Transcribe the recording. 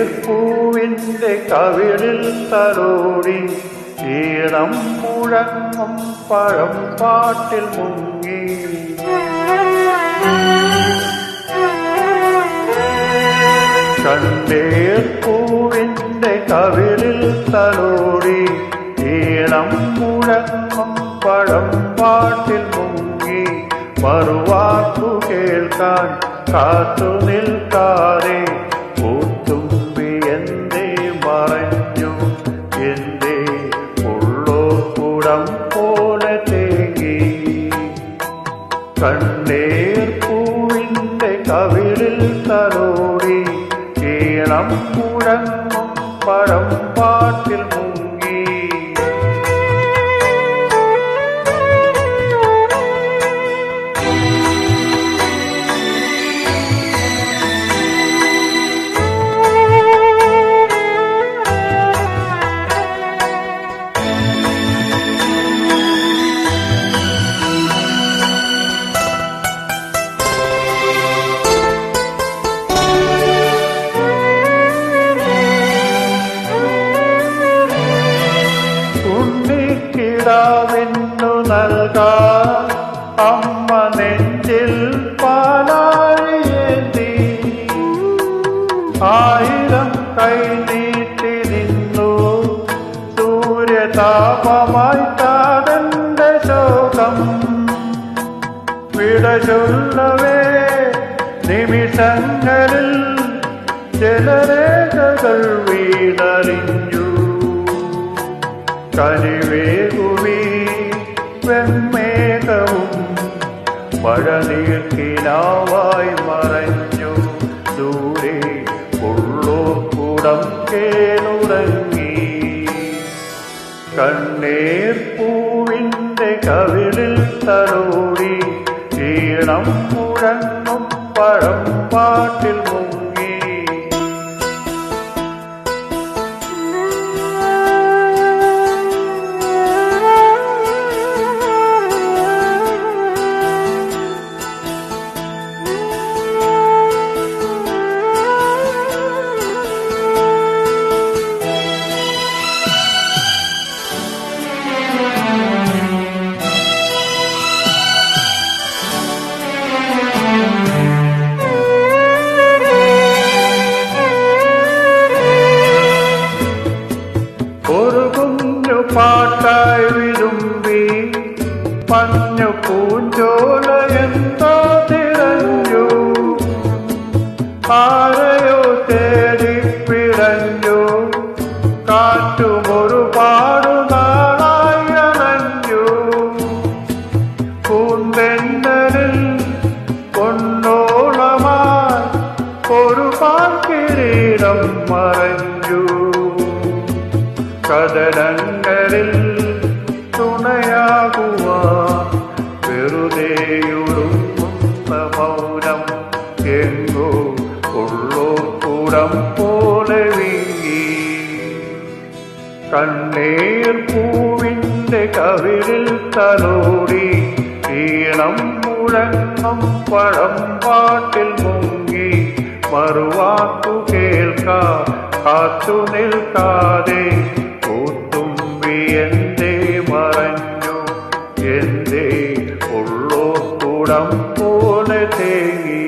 കണ്ണീർപ്പൂവിൻ്റെ കവിളിൽ തലോടി ഈണം മുഴങ്ങും പഴം പാട്ടിൽ മുങ്ങി. കണ്ണീർപ്പൂവിൻ്റെ കവിളിൽ തലോടി ഈണം മുഴങ്ങും പഴം പാട്ടിൽ മുങ്ങി. മറുവാക്കു കേൾക്കാൻ കാത്തു നിൽക്കാതെ പൂത്തുമ്പി എന്തേ മറഞ്ഞു, എന്തേ ഉള്ളോ കുടം പോലെ തേങ്ങി. കണ്ണീർപ്പൂവിൻ്റെ കവിളിൽ തലോടി ഈണം മുഴങ്ങും പഴം പാട്ടിൽ മുങ്ങി. കിടാവിന്നു നൽകാൻ അമ്മ നെഞ്ചിൽ പാലാഴിയേന്തി. 1000 കൈ നീട്ടി നിന്നു സൂര്യതാപമായി താതന്റെ ശോകം. വിട ചൊല്ലവേ നിമിഷങ്ങളിൽ ജലരേഖകൾ വീണറിഞ്ഞു. കനിവേകുവീ വെമ്മേഘവും മഴനീർക്കിനാവായി മറഞ്ഞു. ദൂരെ ഉള്ളോർക്കുടം കേളുറങ്ങി. കണ്ണീർപ്പൂവിൻ്റെ കവിളിൽ തലോടി ഈണം മുഴങ്ങും പഴം പാട്ടിൽ മുങ്ങി. പാട്ടായി വിരുമ്പി മഞ്ഞു പൂഞ്ചോല എന്തോ തിരഞ്ഞു. ആരെയോ തേടി പിടഞ്ഞു. കാറ്റുമൊരുപാടു നാളായി അണഞ്ഞു. പൂന്തെന്നലിൽ പൊന്നോളമായി ഒരു പാൽക്കിരീടം മറഞ്ഞു. കടലങ്ങളിൽ തുണയാകുവാൻ വെറുതെയൊടുങ്ങുന്ന മൗനം എങ്ങോ ഉള്ളോ കൂടം പോലെ വീങ്ങി. കണ്ണീർപ്പൂവിൻ്റെ കവിളിൽ തലോടി ഈണം മുഴങ്ങും പഴം പാട്ടിൽ മുങ്ങി. മറുവാക്കു കേൾക്കാൻ കാത്തു നിൽക്കാതെ എന്തേ മറഞ്ഞു, എന്തേ ഉള്ളോ കൂടം പോലെ തേങ്ങി.